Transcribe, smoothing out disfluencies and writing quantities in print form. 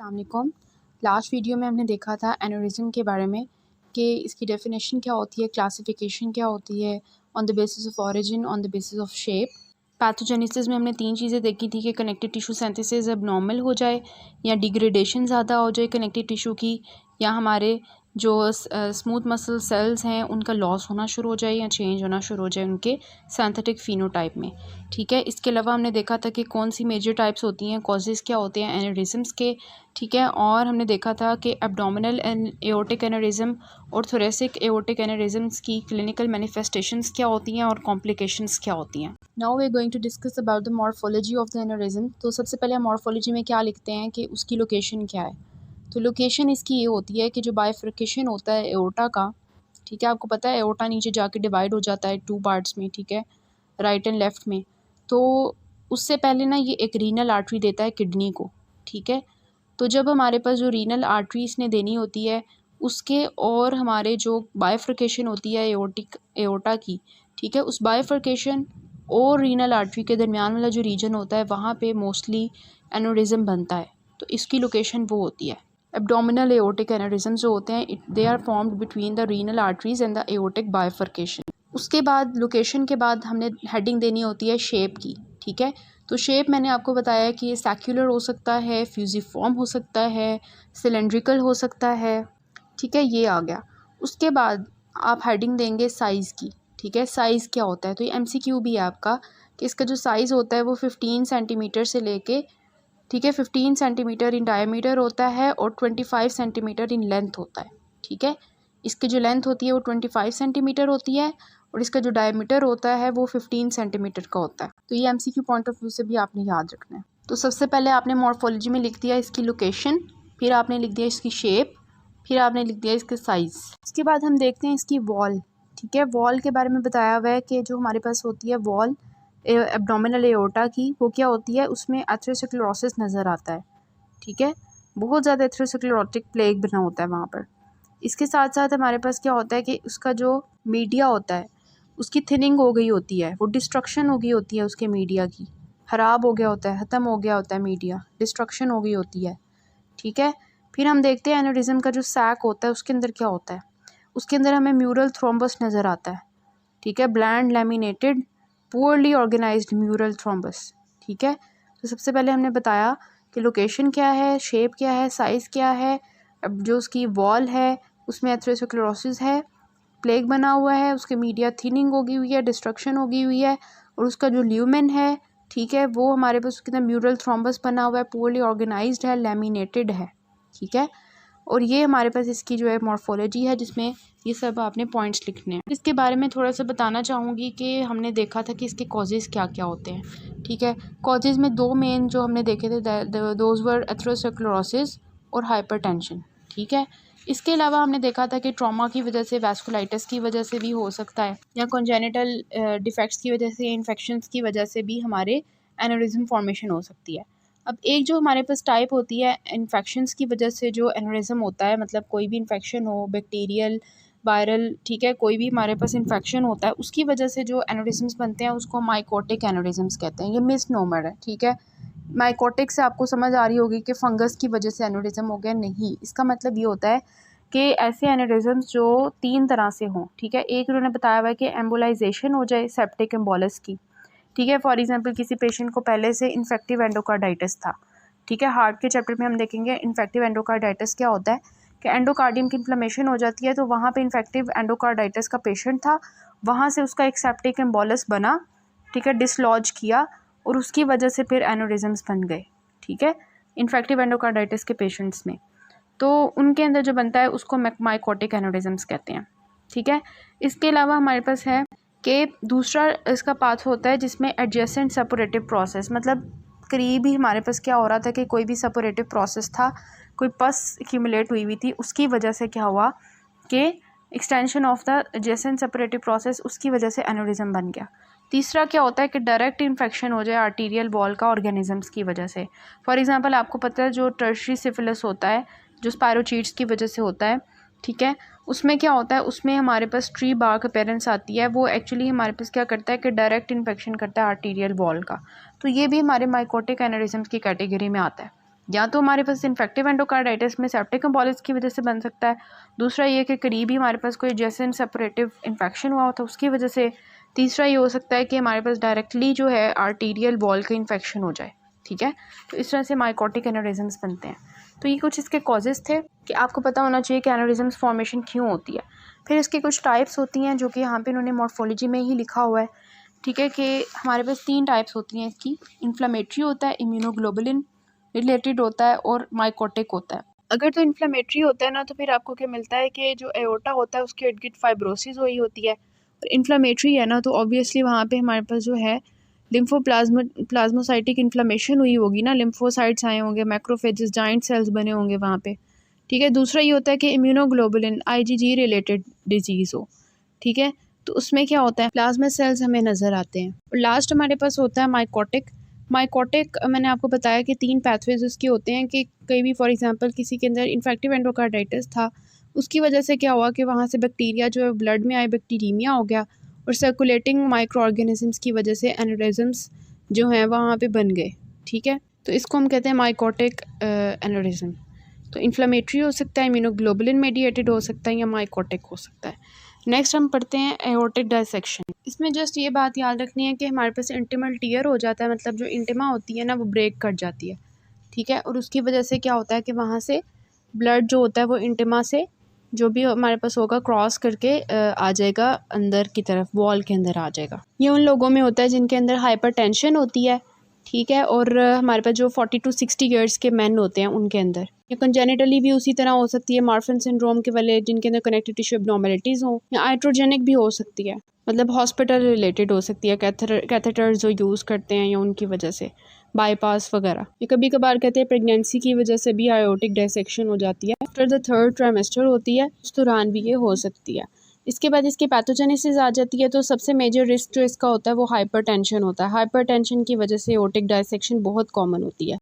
अस्सलामुअलैकुम। Last video में हमने देखा था एनोरिज्म के बारे में कि इसकी डेफिनेशन क्या होती है, क्लासिफिकेशन क्या होती है, on the basis of origin, on the basis of shape. Pathogenesis में हमने 3 चीज़ें देखी थी कि कनेक्टिव टिश्यू सिंथेसिस एबनॉर्मल हो जाए या डिग्रेडेशन ज़्यादा हो जाए कनेक्टिव टिश्यू की, या हमारे जो स्मूथ मसल सेल्स हैं उनका लॉस होना शुरू हो जाए या चेंज होना शुरू हो जाए उनके सिंथेटिक फिनोटाइप में। ठीक है, इसके अलावा हमने देखा था कि कौन सी मेजर टाइप्स होती हैं, कॉजेज़ क्या होते हैं एनेरिज्म्स के। ठीक है, और हमने देखा था कि एब्डोमिनल एओर्टिक एनेरिज्म और थोरेसिक एओर्टिक एनेरिज्म्स की क्लिनिकल मैनिफेस्टेशंस क्या होती हैं और कॉम्प्लिकेशंस क्या होती हैं। Now we are going to discuss about the morphology of the aneurysm. तो सबसे पहले हम मॉर्फोलॉजी में क्या लिखते हैं कि उसकी लोकेशन क्या है। तो लोकेशन इसकी ये होती है कि जो बाइफर्केशन होता है एओर्टा का, ठीक है, आपको पता है एओर्टा नीचे जाके डिवाइड हो जाता है 2 पार्ट्स में, ठीक है, राइट एंड लेफ़्ट में। तो उससे पहले ना ये एक रीनल आर्टरी देता है किडनी को, ठीक है। तो जब हमारे पास जो रीनल आर्टरी इसने देनी होती है उसके और हमारे जो बाइफर्केशन होती है एओर्टा की, ठीक है, उस बाइफर्केशन और रीनल आर्टरी के दरमियान वाला जो रीजन होता है वहाँ पे मोस्टली एनोरिज्म बनता है। तो इसकी लोकेशन वो होती है। एब्डोमिनल एओर्टिक एनेरिज्म जो होते हैं they are formed between the renal arteries and the aortic bifurcation. उसके बाद लोकेशन के बाद हमने हेडिंग देनी होती है शेप की, ठीक है। तो शेप मैंने आपको बताया कि ये सैक्युलर हो सकता है, फ्यूजिफॉर्म हो सकता है, सिलेंड्रिकल हो सकता है, ठीक है, ये आ गया। उसके बाद आप हेडिंग देंगे साइज़ की, ठीक है, साइज़ क्या होता है। तो ये MCQ भी है आपका कि इसका जो साइज़ होता है वो 15 सेंटीमीटर से लेके, ठीक है, 15 सेंटीमीटर इन डायमीटर होता है और 25 सेंटीमीटर इन लेंथ होता है, ठीक है। इसकी जो लेंथ होती है वो 25 सेंटीमीटर होती है और इसका जो डायमीटर होता है वो 15 सेंटीमीटर का होता है। तो ये MCQ पॉइंट ऑफ व्यू से भी आपने याद रखना है। तो सबसे पहले आपने मॉर्फोलॉजी में लिख दिया इसकी लोकेशन, फिर आपने लिख दिया इसकी शेप, फिर आपने लिख दिया इसका साइज़। उसके बाद हम देखते हैं इसकी वॉल, ठीक है। वॉल के बारे में बताया हुआ है कि जो हमारे पास होती है वॉल एब्डोमिनल एओर्टा की, वो क्या होती है, उसमें एथेरोस्क्लेरोसिस नज़र आता है, ठीक है, बहुत ज़्यादा एथेरोस्क्लेरोटिक प्लेग बना होता है वहाँ पर। इसके साथ साथ हमारे पास क्या होता है कि उसका जो मीडिया होता है उसकी थिनिंग हो गई होती है, वो डिस्ट्रक्शन हो गई होती है उसके मीडिया की, ख़राब हो गया होता है, ख़त्म हो गया होता है मीडिया, डिस्ट्रक्शन हो गई होती है, ठीक है। फिर हम देखते हैं एनेरिज्म का जो सैक होता है उसके अंदर क्या होता है। उसके अंदर हमें म्यूरल थ्रोम्बस नज़र आता है, ठीक है, bland laminated poorly organised mural thrombus, ठीक है। तो सबसे पहले हमने बताया कि लोकेशन क्या है, शेप क्या है, साइज़ क्या है। अब जो उसकी वॉल है उसमें एथेरोस्क्लेरोसिस है, प्लेग बना हुआ है, उसके मीडिया थिनिंग होगी हुई है, डिस्ट्रक्शन होगी हुई है, और उसका जो ल्यूमेन है, ठीक है, वो हमारे पास उसके अंदर म्यूरल थ्रोम्बस बना हुआ है, पुअरली ऑर्गेनाइज्ड है, लैमिनेटेड है, ठीक है। और ये हमारे पास इसकी जो है मॉर्फोलॉजी है जिसमें ये सब आपने पॉइंट्स लिखने हैं। इसके बारे में थोड़ा सा बताना चाहूँगी कि हमने देखा था कि इसके कॉजेज़ क्या क्या होते हैं, ठीक है। कॉजेज़ में 2 मेन जो हमने देखे थे, दोज वर एथेरोस्क्लेरोसिस और हाइपरटेंशन, ठीक है। इसके अलावा हमने देखा था कि ट्रॉमा की वजह से, वैस्कुलाइटिस की वजह से भी हो सकता है, या कॉन्जेनिटल डिफेक्ट्स की वजह से, इन्फेक्शंस की वजह से भी हमारे एनेरिज्म फॉर्मेशन हो सकती है। अब एक जो हमारे पास टाइप होती है इन्फेक्शंस की वजह से जो एनेरिज्म होता है, मतलब कोई भी इन्फेक्शन हो, बैक्टीरियल, वायरल, ठीक है, कोई भी हमारे पास इन्फेक्शन होता है उसकी वजह से जो एनेरिज्म्स बनते हैं उसको माइकोटिक एनेरिज्म्स कहते हैं। ये मिसनोमर है, ठीक है। माइकोटिक से आपको समझ आ रही होगी कि फंगस की वजह से एनेरिज्म हो गया, नहीं, इसका मतलब ये होता है कि ऐसे एनेरिज्म्स जो 3 तरह से हों, ठीक है। एक उन्होंने बताया हुआ है कि एम्बोलाइजेशन हो जाए सेप्टिक एम्बोलस की, ठीक है। फॉर एग्जांपल किसी पेशेंट को पहले से इन्फेक्टिव एंडोकार्डाइटिस था, ठीक है। हार्ट के चैप्टर में हम देखेंगे इन्फेक्टिव एंडोकार्डाइटिस क्या होता है कि एंडोकार्डियम की इन्फ्लेमेशन हो जाती है, तो वहाँ पे इन्फेक्टिव एंडोकार्डाइटिस का पेशेंट था, वहाँ से उसका एक सेप्टिक एम्बोलस बना, ठीक है, डिसलॉज किया और उसकी वजह से फिर एनोरिज्म्स बन गए, ठीक है, इन्फेक्टिव एंडोकार्डाइटिस के पेशेंट्स में। तो उनके अंदर जो बनता है उसको माइकोटिक एनोरिज्म्स कहते हैं, ठीक है। इसके अलावा हमारे पास है कि दूसरा इसका पाथ होता है जिसमें एडजेसेंट सपोरेटिव प्रोसेस, मतलब करीब ही हमारे पास क्या हो रहा था कि कोई भी सपोरेटिव प्रोसेस था, कोई पस एक्यूमुलेट हुई हुई थी, उसकी वजह से क्या हुआ कि extension of the adjacent suppurative process, उसकी वजह से एनोरिज्म बन गया। तीसरा क्या होता है कि डायरेक्ट इन्फेक्शन हो जाए आर्टीरियल वॉल का ऑर्गेनिजम्स की वजह से। फॉर एग्जांपल आपको पता है जो टर्शरी सिफिलिस होता है जो स्पायरोचीट्स की वजह से होता है, ठीक है, उसमें क्या होता है, उसमें हमारे पास ट्री बार्क अपीयरेंस आती है, वो एक्चुअली हमारे पास क्या करता है कि डायरेक्ट इन्फेक्शन करता है आर्टीरियल वॉल का। तो ये भी हमारे माइकोटिक एनेरिज्म्स की कैटेगरी में आता है, या तो हमारे पास इन्फेक्टिव एंडोकार्डाइटिस में सेप्टिक एम्बोलिस की वजह से बन सकता है, दूसरा ये कि करीब ही हमारे पास कोई जैसे सेपरेटिव इन्फेक्शन हुआ था उसकी वजह से, तीसरा ये हो सकता है कि हमारे पास डायरेक्टली जो है आर्टीरियल वॉल का इन्फेक्शन हो जाए। ठीक है, तो इस तरह से माइकोटिक एनेरिज्म्स बनते हैं। तो ये कुछ इसके कॉजेज़ थे कि आपको पता होना चाहिए कि एनेरिज्म्स फॉर्मेशन क्यों होती है। फिर इसकी कुछ टाइप्स होती हैं जो कि यहाँ पे इन्होंने मॉर्फोलॉजी में ही लिखा हुआ है। ठीक है, कि हमारे पास 3 टाइप्स होती हैं इसकी, इन्फ्लेमेटरी होता है, इम्यूनोग्लोबुलिन रिलेटेड होता है और माइकोटिक होता है। अगर तो इन्फ्लेमेटरी होता है ना तो फिर आपको क्या मिलता है कि जो एओर्टा होता है उसके इर्द गिर्द फाइब्रोसिस हुई होती है। और इन्फ्लेमेटरी है ना तो ऑब्वियसली वहाँ पे हमारे पास जो है प्लाज्मोसाइटिक इन्फ्लेमेशन हुई होगी ना, लिम्फोसाइट्स आए होंगे, मैक्रोफेजेस जाइंट सेल्स बने होंगे वहाँ पे। ठीक है, दूसरा ये होता है कि इम्यूनोग्लोबुलिन IgG रिलेटेड डिजीज़ हो। ठीक है, तो उसमें क्या होता है, प्लाज्मा सेल्स हमें नज़र आते हैं। और लास्ट हमारे पास होता है माइकोटिक। माइकोटिक मैंने आपको बताया कि 3 पैथवेज उसके होते हैं कि कहीं भी फॉर एग्जांपल किसी के अंदर इन्फेक्टिव एंडोकार्डाइटिस था, उसकी वजह से क्या हुआ कि वहाँ से बैक्टीरिया जो है ब्लड में आए, बैक्टीरीमिया हो गया और सर्कुलेटिंग माइक्रो ऑर्गेनिजम्स की वजह से एनेरिज्म्स जो हैं वहाँ पे बन गए। ठीक है, तो इसको हम कहते हैं माइकोटिक एनेरिज्म। तो इन्फ्लेमेटरी हो सकता है, इम्यूनोग्लोबुलिन मेडिएटेड हो सकता है या माइकोटिक हो सकता है। नेक्स्ट हम पढ़ते हैं एओर्टिक डायसेक्शन। इसमें जस्ट ये बात याद रखनी है कि हमारे पास इंटिमल टीयर हो जाता है, मतलब जो इंटिमा होती है ना वो ब्रेक कट जाती है। ठीक है, और उसकी वजह से क्या होता है कि वहाँ से ब्लड जो होता है वो इंटिमा से जो भी हमारे पास होगा क्रॉस करके आ जाएगा अंदर की तरफ, वॉल के अंदर आ जाएगा। ये उन लोगों में होता है जिनके अंदर हाइपरटेंशन होती है। ठीक है, और हमारे पास जो 40 to 60 ईयर्स के मैन होते हैं उनके अंदर, या कंजेनिटली भी उसी तरह हो सकती है, मार्फन सिंड्रोम के वाले जिनके अंदर कनेक्टिव टिश्यू एब्नॉर्मलिटीज़ हों, या आइट्रोजेनिक भी हो सकती है, मतलब हॉस्पिटल रिलेटेड हो सकती है, कैथेटर्स जो यूज़ करते हैं या उनकी वजह से, बाईपास वगैरह। ये कभी कभार कहते हैं प्रेगनेंसी की वजह से भी आयोटिक डायसेक्शन हो जाती है, आफ्टर द 3rd ट्राइमेस्टर होती है, उस दौरान भी ये हो सकती है। इसके बाद इसकी पैथोजेनेसिस आ जाती है, तो सबसे मेजर रिस्क जो इसका होता है वो हाइपरटेंशन होता है। हाइपरटेंशन की वजह से एओर्टिक डायसेक्शन बहुत कॉमन होती है।